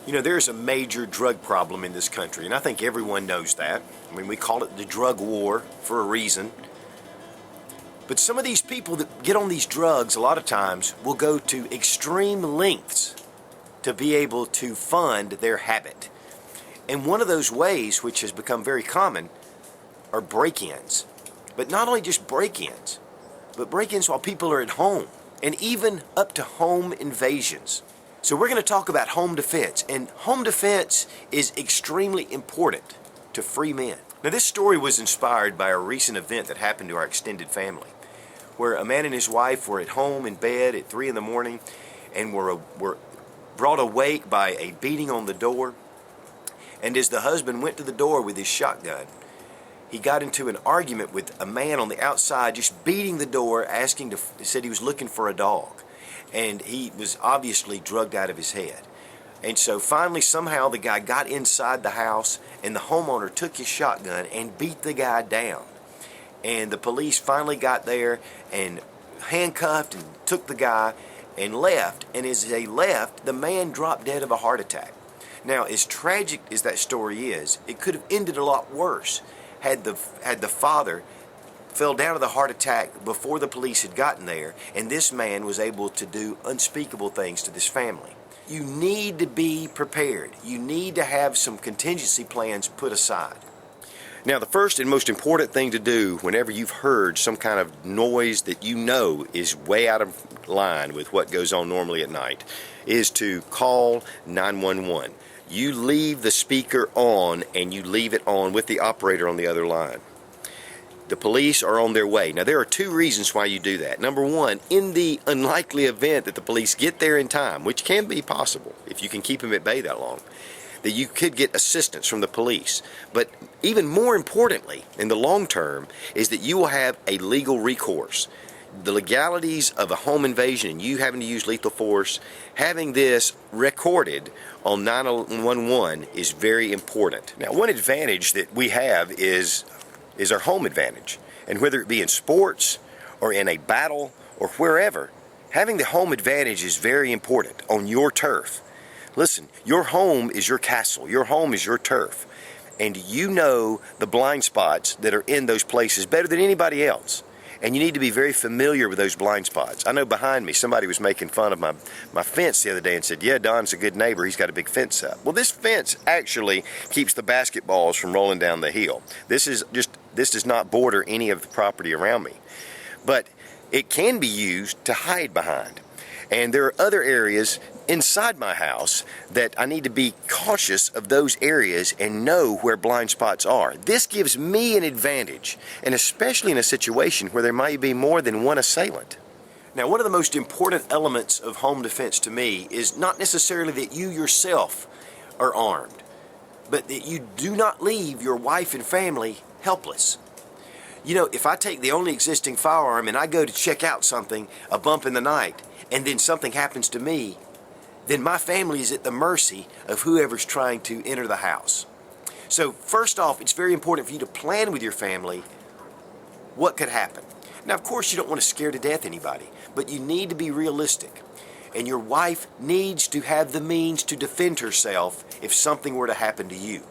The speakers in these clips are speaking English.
You know, there's a major drug problem in this country, and I think everyone knows that. I mean, we call it the drug war for a reason. But some of these people that get on these drugs a lot of times will go to extreme lengths to be able to fund their habit. And one of those ways, which has become very common, are break-ins. But not only just break-ins, but break-ins while people are at home, and even up to home invasions. So we're going to talk about home defense, and home defense is extremely important to free men. Now, this story was inspired by a recent event that happened to our extended family, where a man and his wife were at home in bed at 3 in the morning and were brought awake by a beating on the door. And as the husband went to the door with his shotgun, he got into an argument with a man on the outside, just beating the door, said he was looking for a dog. And he was obviously drugged out of his head. And so finally, somehow, the guy got inside the house, and the homeowner took his shotgun and beat the guy down. And the police finally got there and handcuffed and took the guy and left. And as they left, the man dropped dead of a heart attack. Now, as tragic as that story is, it could have ended a lot worse had the father fell down with a heart attack before the police had gotten there, and this man was able to do unspeakable things to this family. You need to be prepared. You need to have some contingency plans put aside. Now, the first and most important thing to do whenever you've heard some kind of noise that you know is way out of line with what goes on normally at night is to call 911. You leave the speaker on, and you leave it on with the operator on the other line. The police are on their way. Now, there are two reasons why you do that. Number one, in the unlikely event that the police get there in time, which can be possible if you can keep them at bay that long, that you could get assistance from the police. But even more importantly, in the long term, is that you will have a legal recourse. The legalities of a home invasion and you having to use lethal force, having this recorded on 911 is very important. Now, one advantage that we have is our home advantage. And whether it be in sports or in a battle or wherever, having the home advantage is very important on your turf. Listen, your home is your castle. Your home is your turf. And you know the blind spots that are in those places better than anybody else. And you need to be very familiar with those blind spots. I know behind me somebody was making fun of my fence the other day and said, yeah, Don's a good neighbor. He's got a big fence up. Well, this fence actually keeps the basketballs from rolling down the hill. This does not border any of the property around me. But it can be used to hide behind. And there are other areas inside my house that I need to be cautious of those areas and know where blind spots are. This gives me an advantage, and especially in a situation where there might be more than one assailant. Now, one of the most important elements of home defense to me is not necessarily that you yourself are armed, but that you do not leave your wife and family helpless. You know, if I take the only existing firearm and I go to check out something, a bump in the night, and then something happens to me, then my family is at the mercy of whoever's trying to enter the house. So first off, it's very important for you to plan with your family what could happen. Now, of course, you don't want to scare to death anybody, but you need to be realistic. And your wife needs to have the means to defend herself if something were to happen to you.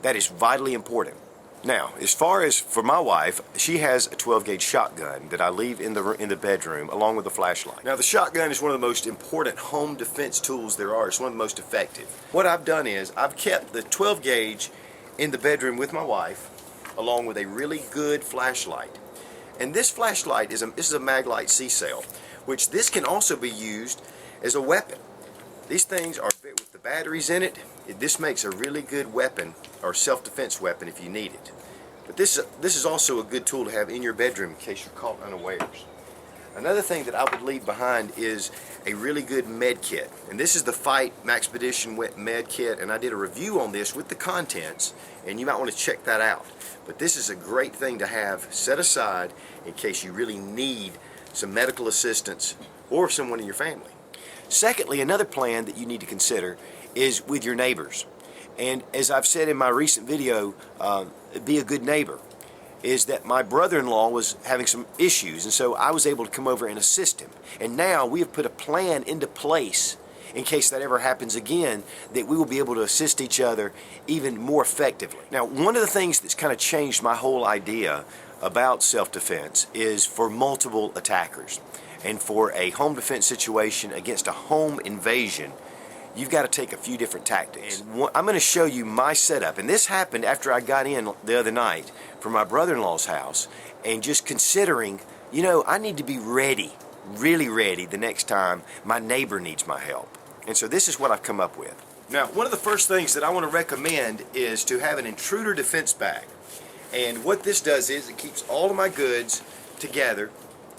That is vitally important. Now, as far as for my wife, she has a 12-gauge shotgun that I leave in the bedroom along with a flashlight. Now, the shotgun is one of the most important home defense tools there are. It's one of the most effective. What I've done is I've kept the 12-gauge in the bedroom with my wife along with a really good flashlight. And this flashlight is a Maglite C-cell, which this can also be used as a weapon. These things are with the batteries in it. This makes a really good weapon or self-defense weapon if you need it. But this is also a good tool to have in your bedroom in case you're caught unawares. Another thing that I would leave behind is a really good med kit. And this is the Fight Maxpedition Med Kit, and I did a review on this with the contents, and you might want to check that out. But this is a great thing to have set aside in case you really need some medical assistance or someone in your family. Secondly, another plan that you need to consider is with your neighbors. And as I've said in my recent video, be a good neighbor, is that my brother-in-law was having some issues, and so I was able to come over and assist him. And now we have put a plan into place in case that ever happens again, that we will be able to assist each other even more effectively. Now, one of the things that's kind of changed my whole idea about self-defense is for multiple attackers. And for a home defense situation against a home invasion, you've got to take a few different tactics. And I'm going to show you my setup. And this happened after I got in the other night from my brother-in-law's house, and just considering, you know, I need to be ready, really ready the next time my neighbor needs my help. And so this is what I've come up with. Now, one of the first things that I want to recommend is to have an Intruder Defense Bag. And what this does is it keeps all of my goods together,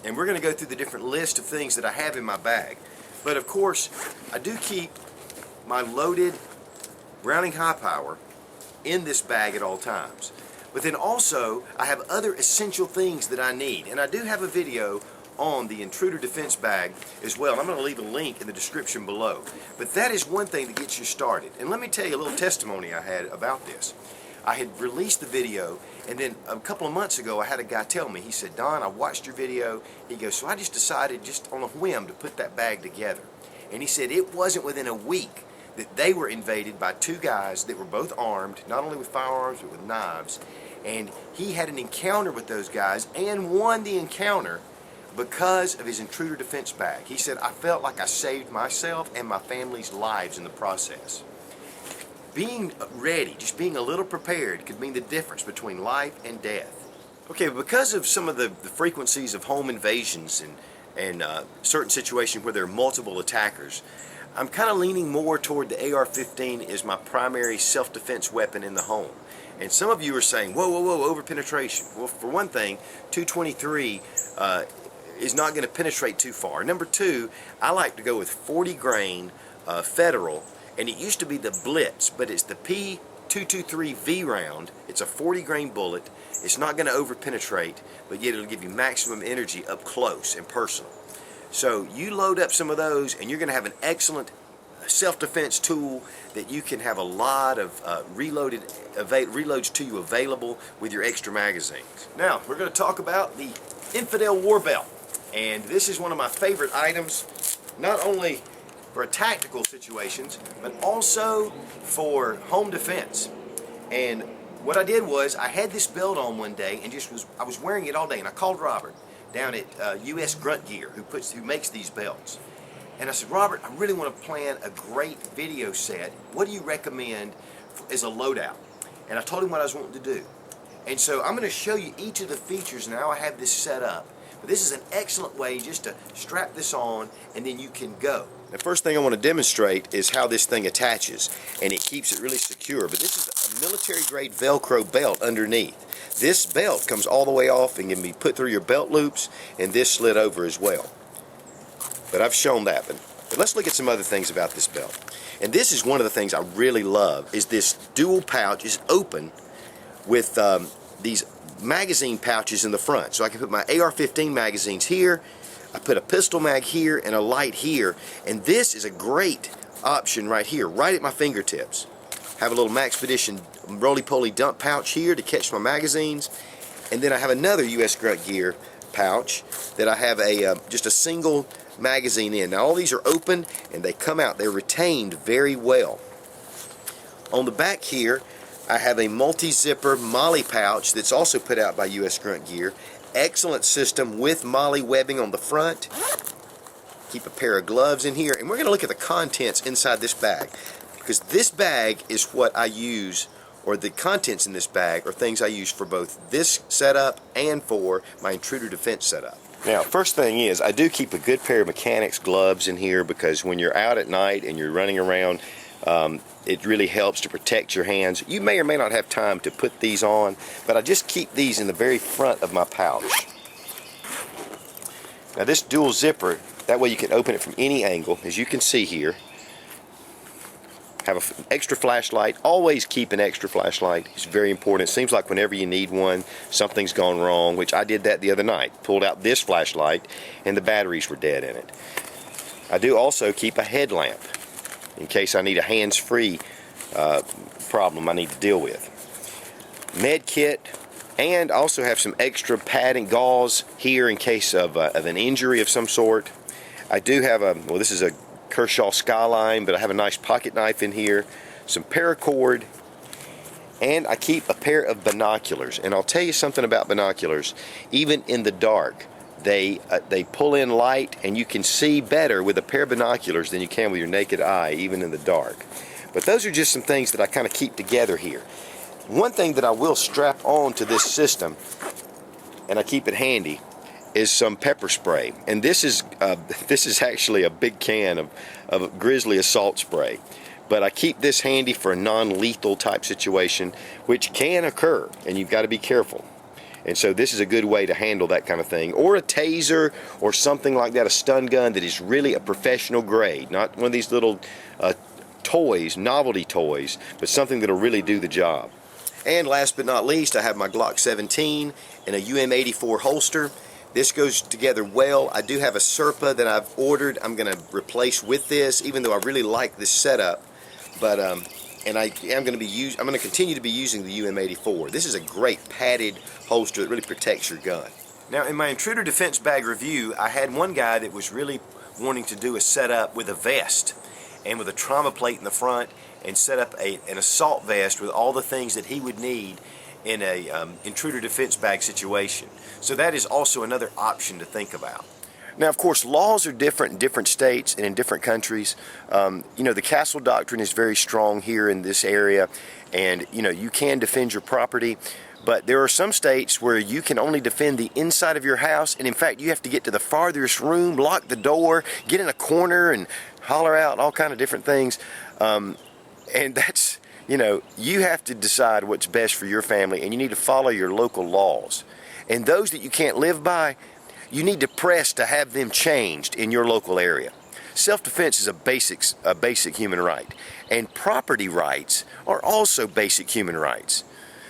and we're going to go through the different list of things that I have in my bag. But of course, I do keep my loaded Browning high power in this bag at all times. But then also, I have other essential things that I need. And I do have a video on the Intruder Defense Bag as well. I'm going to leave a link in the description below. But that is one thing that gets you started. And let me tell you a little testimony I had about this. I had released the video, and then a couple of months ago I had a guy tell me, he said, Don, I watched your video. He goes, so I just decided just on a whim to put that bag together. And he said it wasn't within a week that they were invaded by two guys that were both armed, not only with firearms but with knives. And he had an encounter with those guys and won the encounter because of his Intruder Defense Bag. He said, I felt like I saved myself and my family's lives in the process. Being ready, just being a little prepared, could mean the difference between life and death. Okay, because of some of the frequencies of home invasions and certain situations where there are multiple attackers, I'm kind of leaning more toward the AR-15 as my primary self-defense weapon in the home. And some of you are saying, whoa, whoa, whoa, over-penetration. Well, for one thing, 223 is not going to penetrate too far. Number two, I like to go with 40 grain Federal, and it used to be the Blitz, but it's the P223V round. It's a 40 grain bullet. It's not going to over-penetrate, but yet it'll give you maximum energy up close and personal. So you load up some of those, and you're going to have an excellent self-defense tool that you can have a lot of reloads to you available with your extra magazines. Now, we're going to talk about the Infidel War Belt. And this is one of my favorite items, not only for tactical situations, but also for home defense. And what I did was, I had this belt on one day, and I was wearing it all day, and I called Robert down at US Grunt Gear, who makes these belts. And I said, Robert, I really want to plan a great video set. What do you recommend as a loadout? And I told him what I was wanting to do. And so I'm going to show you each of the features now I have this set up. But this is an excellent way just to strap this on, and then you can go. The first thing I want to demonstrate is how this thing attaches, and it keeps it really secure. But this is a military-grade Velcro belt underneath. This belt comes all the way off and can be put through your belt loops, and this slid over as well. But I've shown that. But let's look at some other things about this belt. And this is one of the things I really love, is this dual pouch is open with these magazine pouches in the front. So I can put my AR-15 magazines here, I put a pistol mag here, and a light here. And this is a great option right here, right at my fingertips. Have a little Maxpedition roly-poly dump pouch here to catch my magazines. And then I have another US Grunt Gear pouch that I have just a single magazine in. Now all these are open and they come out. They're retained very well. On the back here, I have a multi-zipper MOLLE pouch that's also put out by US Grunt Gear. Excellent system with MOLLE webbing on the front. Keep a pair of gloves in here, and we're going to look at the contents inside this bag, because this bag is what I use, or the contents in this bag are things I use for both this setup and for my Intruder Defense setup. Now, first thing is, I do keep a good pair of mechanics gloves in here, because when you're out at night and you're running around, it really helps to protect your hands. You may or may not have time to put these on, but I just keep these in the very front of my pouch. Now this dual zipper, that way you can open it from any angle, as you can see here. Have an extra flashlight. Always keep an extra flashlight. It's very important. It seems like whenever you need one, something's gone wrong, which I did that the other night. Pulled out this flashlight and the batteries were dead in it. I do also keep a headlamp in case I need a hands-free problem I need to deal with. Med kit, and also have some extra padding gauze here in case of an injury of some sort. I do have well, this is a Kershaw Skyline, but I have a nice pocket knife in here, some paracord, and I keep a pair of binoculars. And I'll tell you something about binoculars. Even in the dark, they pull in light, and you can see better with a pair of binoculars than you can with your naked eye, even in the dark. But those are just some things that I kind of keep together here. One thing that I will strap on to this system, and I keep it handy, is some pepper spray. And this is actually a big can of Grizzly Assault Spray. But I keep this handy for a non-lethal type situation, which can occur, and you've got to be careful. And so this is a good way to handle that kind of thing. Or a taser or something like that, a stun gun that is really a professional grade, not one of these little toys, novelty toys, but something that'll really do the job. And last but not least, I have my Glock 17 and a UM84 holster. This goes together well. I do have a Serpa that I've ordered. I'm going to replace with this, even though I really like this setup. But and I'm going to continue to be using the UM84. This is a great padded holster that really protects your gun. Now, in my Intruder Defense Bag review, I had one guy that was really wanting to do a setup with a vest and with a trauma plate in the front, and set up an assault vest with all the things that he would need in a Intruder Defense Bag situation. So that is also another option to think about. Now, of course, laws are different in different states and in different countries. The Castle Doctrine is very strong here in this area, and you can defend your property. But there are some states where you can only defend the inside of your house, and in fact, you have to get to the farthest room, lock the door, get in a corner, and holler out all kind of different things. And that's, you have to decide what's best for your family, and you need to follow your local laws. And those that you can't live by, you need to press to have them changed in your local area. Self-defense is a basic human right, and property rights are also basic human rights.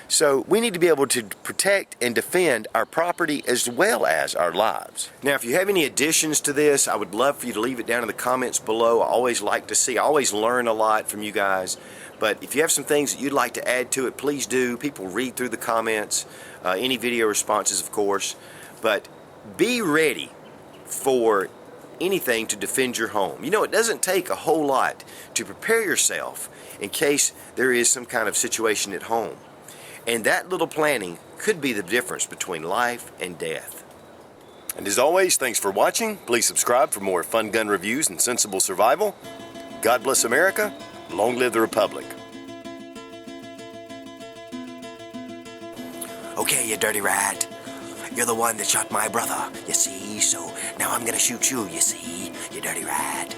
So we need to be able to protect and defend our property as well as our lives. Now, if you have any additions to this, I would love for you to leave it down in the comments below. I always like to see, I always learn a lot from you guys. But if you have some things that you'd like to add to it, please do. People read through the comments, any video responses, of course. But be ready for anything to defend your home. It doesn't take a whole lot to prepare yourself in case there is some kind of situation at home. And that little planning could be the difference between life and death. And as always, thanks for watching. Please subscribe for more fun gun reviews and sensible survival. God bless America. Long live the Republic. Okay, you dirty rat. You're the one that shot my brother, you see? So now I'm gonna shoot you, you see? You dirty rat.